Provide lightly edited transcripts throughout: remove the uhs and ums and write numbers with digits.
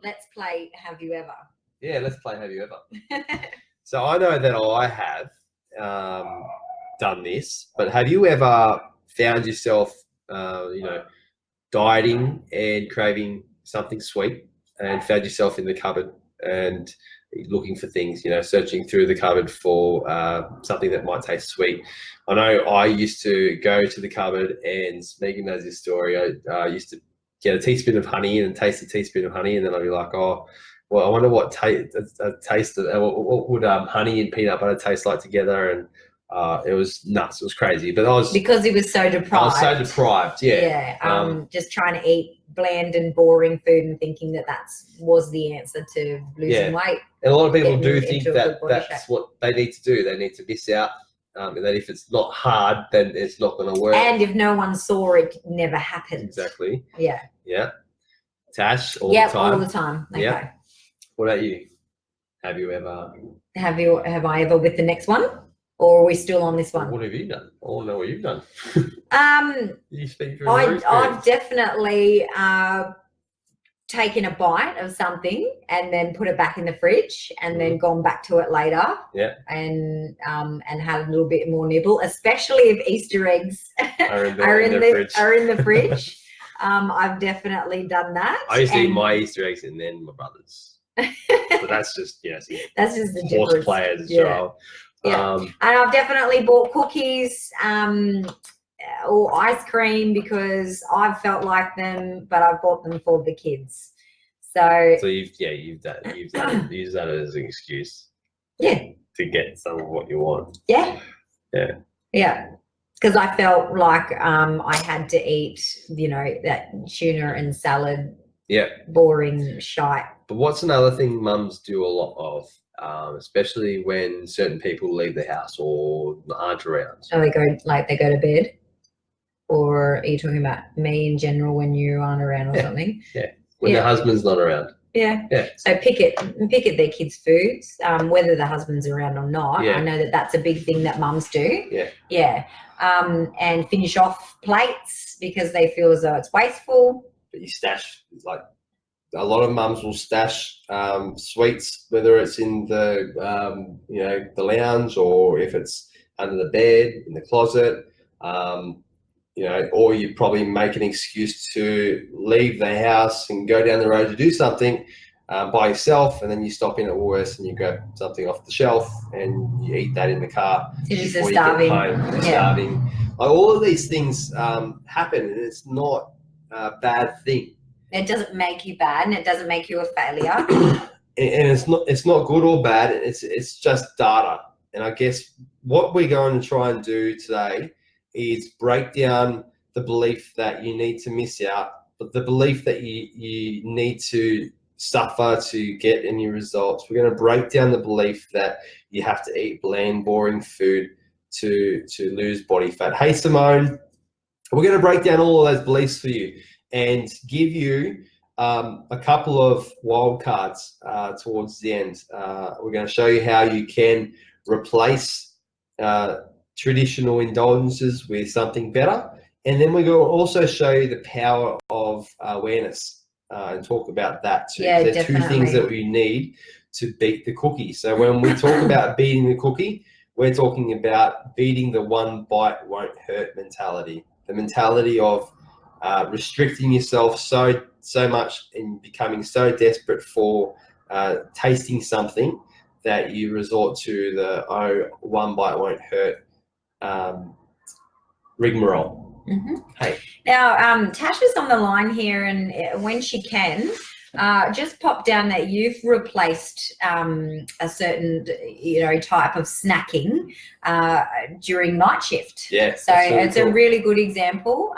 Let's play Have You Ever? Yeah, let's play Have You Ever? So I know that I have done this, but have you ever found yourself, dieting and craving something sweet and found yourself in the cupboard and looking for things, searching through the cupboard for something that might taste sweet? I know I used to go to the cupboard, and Megan knows this story. I used to get a teaspoon of honey and taste a teaspoon of honey, and then I'd be like, oh, well, I wonder what what would honey and peanut butter taste like together, and it was nuts. It was crazy, but because he was so deprived. I was so deprived, yeah. Yeah, just trying to eat bland and boring food and thinking that was the answer to losing weight. And a lot of people do think that that's what they need to do. They need to miss out, and that if it's not hard, then it's not going to work. And if no one saw it, it never happened. Exactly. Yeah. Yeah. Tash, all the time. Yeah, all the time. Okay. Yeah. What about you? Have you ever? Have I ever with the next one? Or are we still on this one? What have you done? I want to know what you've done. You speak through I've definitely taken a bite of something and then put it back in the fridge and then gone back to it later. Yeah. And had a little bit more nibble, especially if Easter eggs are in the fridge. I've definitely done that. I used to eat my Easter eggs and then my brother's. But that's just that's just the horse difference. players as well. Yeah. And I've definitely bought cookies or ice cream because I've felt like them, but I've bought them for the kids. So you've used that as an excuse. Yeah. To get some of what you want. Yeah. Yeah. Yeah. Because I felt like I had to eat, that tuna and salad. Yeah. Boring shite. But what's another thing mums do a lot of, especially when certain people leave the house or aren't around? Oh, they go to bed? Or are you talking about me in general when you aren't around or something? Yeah. When the husband's not around. Yeah. Yeah. So pick at their kids' foods, whether the husband's around or not. Yeah. I know that that's a big thing that mums do. Yeah. Yeah. And finish off plates because they feel as though it's wasteful. But you stash, like a lot of mums will stash sweets, whether it's in the the lounge or if it's under the bed, in the closet, or you probably make an excuse to leave the house and go down the road to do something by yourself, and then you stop in at Woolworths and you grab something off the shelf and you eat that in the car before you get home. You're starving. Like, all of these things happen, and it's not a bad thing. It doesn't make you bad, and it doesn't make you a failure. And it's not good or bad. It's just data. And I guess what we're going to try and do today is break down the belief that you need to miss out, but the belief that you need to suffer to get any results. We're going to break down the belief that you have to eat bland, boring food to lose body fat. Hey, Simone, we're going to break down all of those beliefs for you and give you a couple of wild cards towards the end. We're going to show you how you can replace traditional indulgences with something better. And then we're going to also show you the power of awareness and talk about that too. Yeah, There's definitely. 2 things that we need to beat the cookie. So when we talk about beating the cookie, we're talking about beating the one bite won't hurt mentality. The mentality of restricting yourself so much and becoming so desperate for tasting something that you resort to the one bite won't hurt rigmarole. Mm-hmm. Hey. Now, Tasha's on the line here, and when she can, just pop down that you've replaced a certain, type of snacking during night shift. Yeah. So it's a really good example.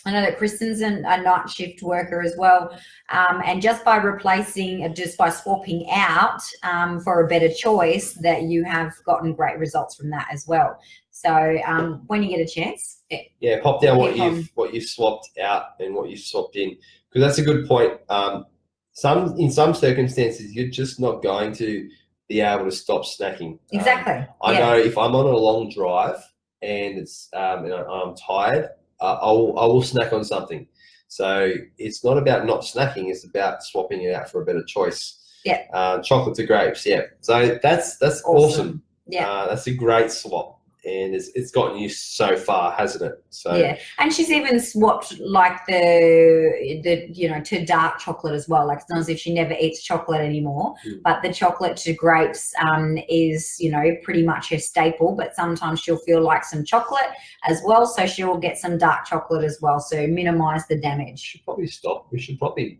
I know that Kristen's a night shift worker as well. And just by swapping out for a better choice, that you have gotten great results from that as well. So when you get a chance. Yeah, pop down what you've swapped out and what you've swapped in. Because that's a good point. In some circumstances, you're just not going to be able to stop snacking. Exactly. I know if I'm on a long drive and it's and I'm tired, I will snack on something. So it's not about not snacking; it's about swapping it out for a better choice. Yeah. Chocolate to grapes. Yeah. So that's awesome. Yeah. That's a great swap, and it's gotten you so far, hasn't it? So yeah, and she's even swapped like the you know, to dark chocolate as well. Like it's not as if she never eats chocolate anymore, but the chocolate to grapes is, you know, pretty much her staple. But sometimes she'll feel like some chocolate as well, so she'll get some dark chocolate as well. So minimize the damage. should probably stop. We should probably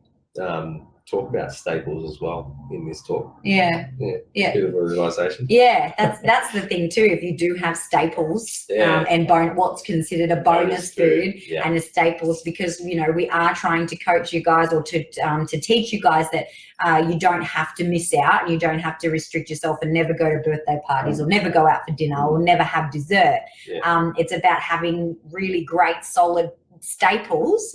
talk about staples as well in this talk. Yeah. Bit of a realization. Yeah, that's the thing too. If you do have staples and what's considered a bonus food and a staples, because you know we are trying to coach you guys or to teach you guys that you don't have to miss out, and you don't have to restrict yourself and never go to birthday parties or never go out for dinner or never have dessert. It's about having really great solid staples,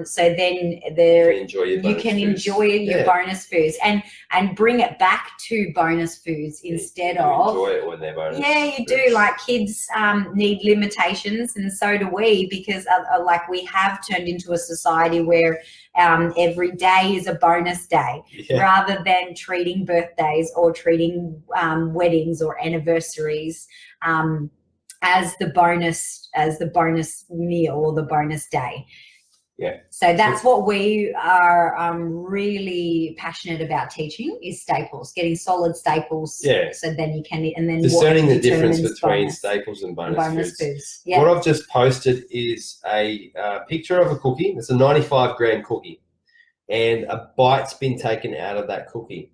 so then you can enjoy your bonus foods and bring it back to bonus foods instead of enjoy it when they're bonus. You do. Like kids need limitations, and so do we, because like we have turned into a society where every day is a bonus day, rather than treating birthdays or treating weddings or anniversaries as the bonus meal or the bonus day. So that's what we are really passionate about teaching, is staples, getting solid staples. So then you can, and then discerning the difference between staples and bonus foods. What I've just posted is a picture of a cookie. It's a 95-gram cookie, and a bite's been taken out of that cookie.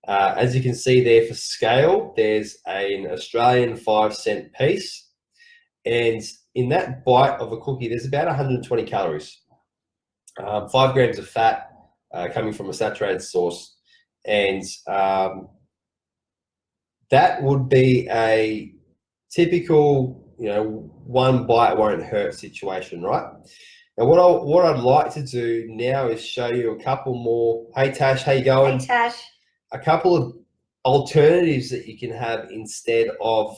As you can see there, for scale, there's an Australian 5-cent piece, and in that bite of a cookie, there's about 120 calories, 5 grams of fat coming from a saturated source, and that would be a typical, you know, one bite won't hurt situation, right? Now, what I'd like to do now is show you a couple more. Hey Tash, how you going? Hey Tash. A couple of alternatives that you can have instead of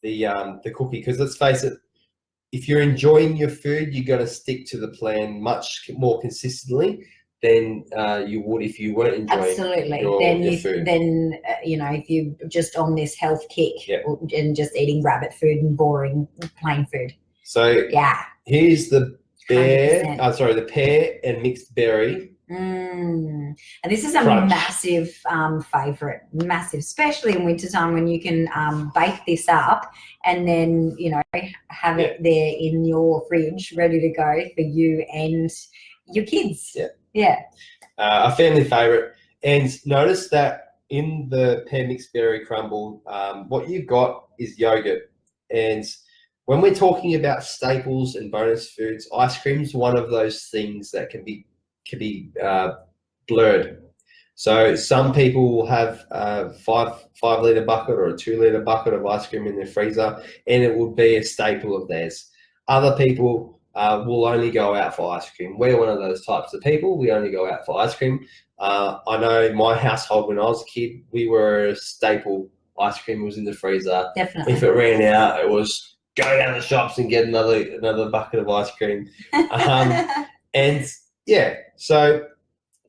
the cookie, because let's face it, if you're enjoying your food, you're going to stick to the plan much more consistently than you would if you weren't enjoying your food. Then you know, if you're just on this health kick and just eating rabbit food and boring plain food. So here's the the pear and mixed berry. And this is a crunch. massive favorite, massive, especially in wintertime, when you can bake this up and then, you know, have it there in your fridge ready to go for you and your kids. A family favorite. And notice that in the pear mixed berry crumble, what you've got is yogurt. And when we're talking about staples and bonus foods, ice cream is one of those things that can be blurred. So some people will have a 5-litre bucket or a 2-litre bucket of ice cream in their freezer, and it would be a staple of theirs. Other people will only go out for ice cream. We're one of those types of people. We only go out for ice cream. I know my household, when I was a kid, we were a staple. Ice cream was in the freezer. Definitely. If it ran out, it was go down the shops and get another bucket of ice cream. And so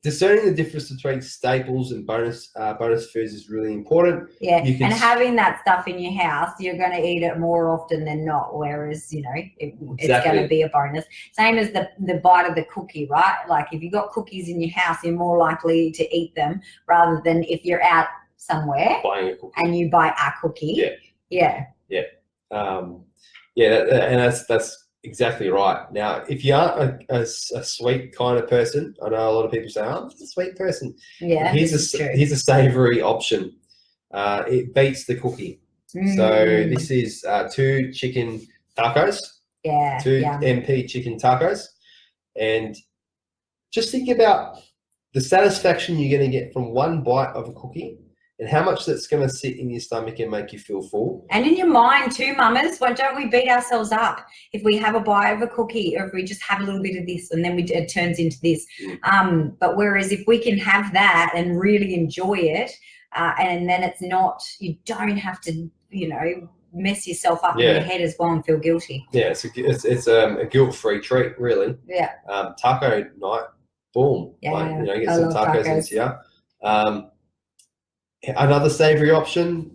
discerning the difference between staples and bonus foods is really important. And having that stuff in your house, you're going to eat it more often than not, whereas, you know, it's going to be a bonus. Same as the bite of the cookie, right? Like if you've got cookies in your house, you're more likely to eat them rather than if you're out somewhere buying a cookie and you buy a cookie. And that's exactly right. Now, if you aren't a sweet kind of person, I know a lot of people say, "Oh, I'm just a sweet person." Here's a savoury option. It beats the cookie. So this is 2 chicken tacos. 2 MP chicken tacos, and just think about the satisfaction you're going to get from one bite of a cookie, and how much that's going to sit in your stomach and make you feel full. And in your mind too, mamas. Why don't we beat ourselves up if we have a bite of a cookie, or if we just have a little bit of this and then it turns into this? But whereas if we can have that and really enjoy it, and then it's not, you don't have to, you know, mess yourself up in your head as well and feel guilty. Yeah, it's a guilt-free treat, really. Yeah. Taco night, boom. Yeah, like, you know, get I some love tacos tacos. into you. Another savoury option.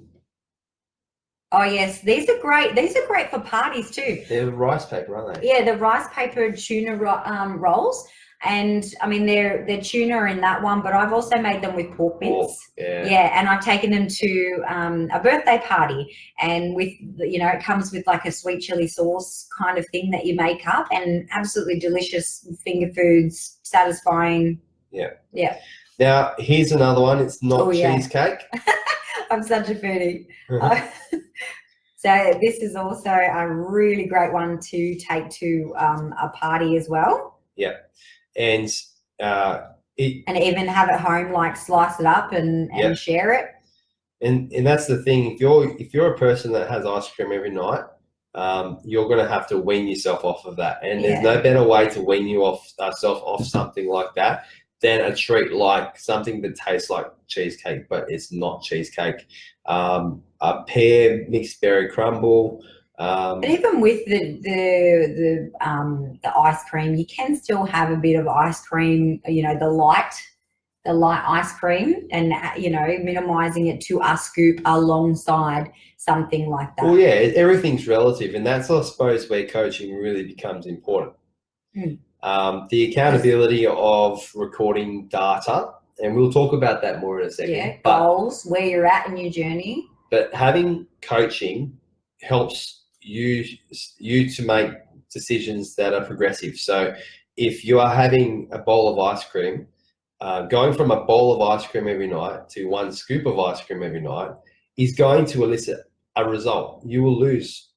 Oh yes, these are great. These are great for parties too. They're rice paper, aren't they? Yeah, the rice paper tuna rolls, and I mean they're tuna in that one, but I've also made them with pork mince. Yeah, and I've taken them to a birthday party, and with it comes with like a sweet chili sauce kind of thing that you make up, and absolutely delicious finger foods, satisfying. Yeah. Yeah. Now here's another one. It's not cheesecake. I'm such a foodie. So this is also a really great one to take to a party as well. Yeah, and even have at home, like slice it up and share it. And that's the thing. If you're a person that has ice cream every night, you're going to have to wean yourself off of that. And there's no better way to wean yourself off something like that than a treat like something that tastes like cheesecake, but it's not cheesecake. A pear mixed berry crumble. But even with the ice cream, you can still have a bit of ice cream. The light ice cream, and minimizing it to a scoop alongside something like that. Well, yeah, everything's relative, and that's, I suppose, where coaching really becomes important. The accountability of recording data, and we'll talk about that more in a second. Yeah, goals, where you're at in your journey. But having coaching helps you to make decisions that are progressive. So if you are having a bowl of ice cream, going from a bowl of ice cream every night to one scoop of ice cream every night is going to elicit a result. You will lose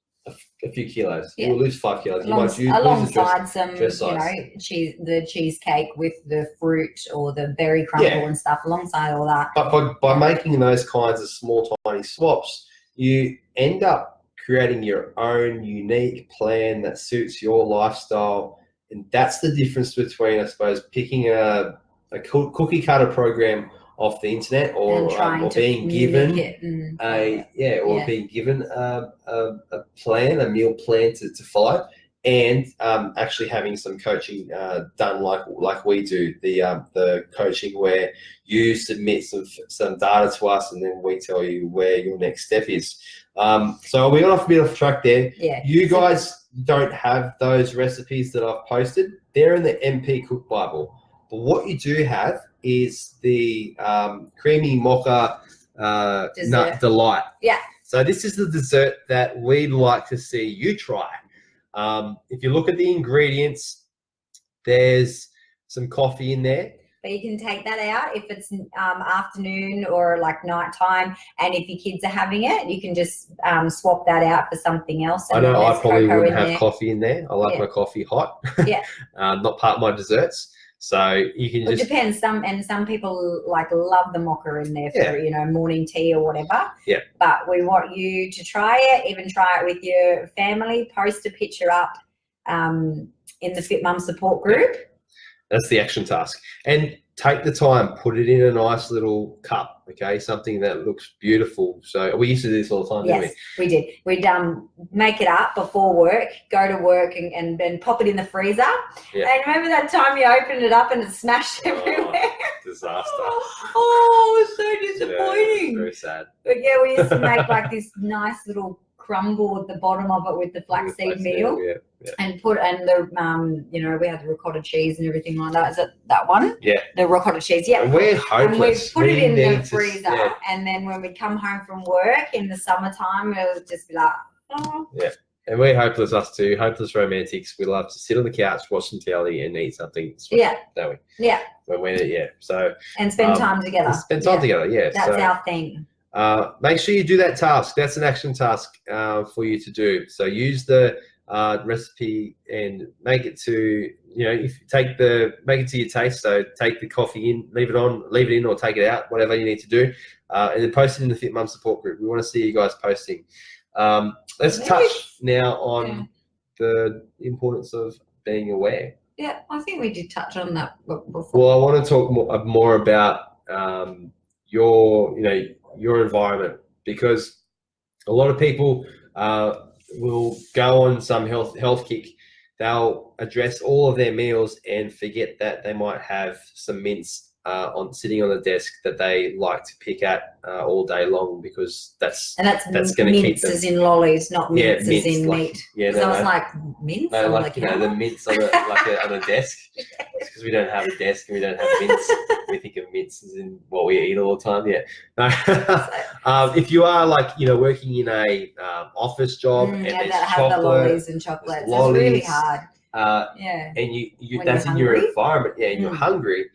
a few kilos. You will lose 5 kilos. Alongside some, the cheesecake with the fruit or the berry crumble and stuff, alongside all that. But by making those kinds of small, tiny swaps, you end up creating your own unique plan that suits your lifestyle. And that's the difference between, I suppose, picking a cookie cutter program off the internet or being given being given a plan, a meal plan to follow, and actually having some coaching done like we do, the coaching where you submit some data to us and then we tell you where your next step is. So we got off a bit off track there. Yeah. You guys don't have those recipes that I've posted. They're in the MP Cook Bible. But what you do have is the creamy mocha nut delight. Yeah. So this is the dessert that we'd like to see you try. If you look at the ingredients, there's some coffee in there. But you can take that out if it's afternoon or like nighttime, and if your kids are having it, you can just swap that out for something else. I know I probably wouldn't have coffee in there. I like my coffee hot. Yeah. Not part of my desserts. So you can It depends. Some people like love the mocha in there for morning tea or whatever. Yeah. But we want you to try it. Even try it with your family. Post a picture up in the Fit Mum support group. That's the action task. And take the time, put it in a nice little cup, okay? Something that looks beautiful. So we used to do this all the time, didn't we? We did. We'd make it up before work, go to work and then pop it in the freezer. Yeah. And remember that time you opened it up and it smashed everywhere? Disaster. Oh, it was so disappointing. Yeah, very sad. But yeah, we used to make like this nice little crumble at the bottom of it with the flaxseed meal. Yeah. And the we had the ricotta cheese and everything like that. Is it that one? Yeah. The ricotta cheese, yeah. And we're hopeless. And we put it in the freezer, and then when we come home from work in the summertime, it would just be like, oh. Yeah. And we're hopeless, us two, hopeless romantics. We love to sit on the couch, watch some telly, and eat something sweet, don't we? Yeah. And spend time together. Spend time together, yeah. That's our thing. Make sure you do that task. That's an action task for you to do. So use the recipe and make it to make it to your taste. So take the coffee in, leave it in, or take it out, whatever you need to do, and then post it in the Fit Mum support group. We want to see you guys posting. Let's touch now on the importance of being aware. Yeah, I think we did touch on that before. Well, I want to talk more about your environment, because a lot of people will go on some health kick. They'll address all of their meals and forget that they might have some mints sitting on the desk that they like to pick at all day long, because that's going to keep them. As in lollies, not mints mints, as in like, meat. Yeah, so I was like, mints on like the the mints on on a desk. It's because we don't have a desk and we don't have mints. We think of mints as in what we eat all the time. Yeah. No. If you are working in a office job and there's have the lollies and chocolates, it's really hard. And you that's in your environment. Yeah, and you're hungry.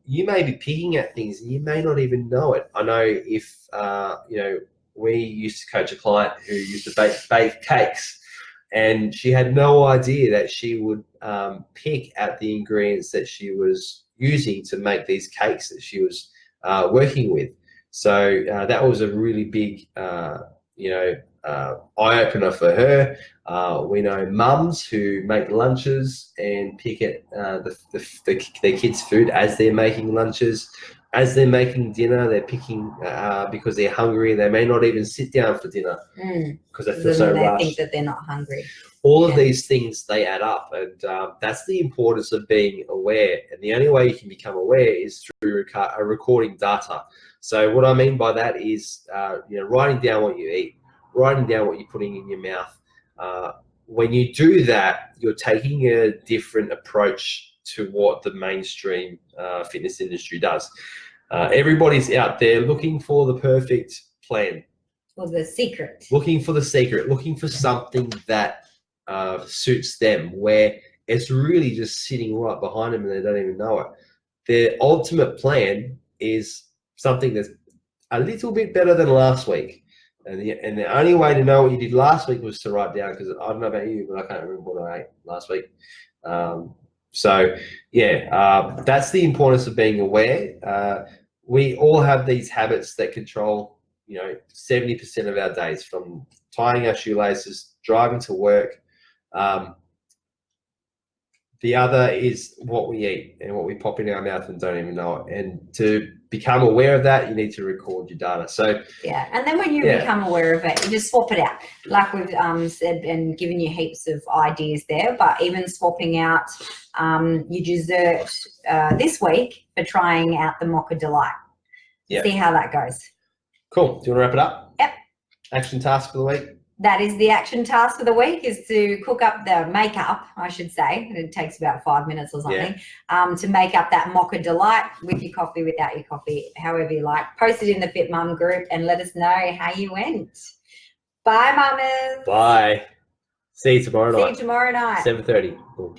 You may be picking at things and you may not even know it. I know if we used to coach a client who used to bake cakes, and she had no idea that she would pick at the ingredients that she was using to make these cakes that she was working with. So that was a really big eye-opener for her. We know mums who make lunches and pick at their kids' food as they're making lunches. As they're making dinner, they're picking because they're hungry. They may not even sit down for dinner because they feel so rushed. They think that they're not hungry. All of these things, they add up, and that's the importance of being aware. And the only way you can become aware is through recording data. So what I mean by that is writing down what you eat, writing down what you're putting in your mouth. When you do that, you're taking a different approach to what the mainstream fitness industry does. Everybody's out there looking for the perfect plan. Or the secret. Looking for the secret, looking for something that suits them, where it's really just sitting right behind them and they don't even know it. Their ultimate plan is something that's a little bit better than last week. And the only way to know what you did last week was to write down, because I don't know about you, but I can't remember what I ate last week. That's the importance of being aware. We all have these habits that control 70% of our days, from tying our shoelaces, driving to work. The other is what we eat and what we pop in our mouth and don't even know it. And to become aware of that, you need to record your data. So and then when you become aware of it, you just swap it out, like we've said, and given you heaps of ideas there. But even swapping out your dessert this week for trying out the Mocha Delight. See how that goes. Cool. Do you want to wrap it up? Yep. Action task for the week. That is the action task for the week, is to cook up the makeup, I should say. It takes about 5 minutes or something, to make up that Mocha Delight with your coffee, without your coffee, however you like. Post it in the Fit Mum group and let us know how you went. Bye, mamas. Bye. See you tomorrow night. See you tomorrow night. 7:30. Cool.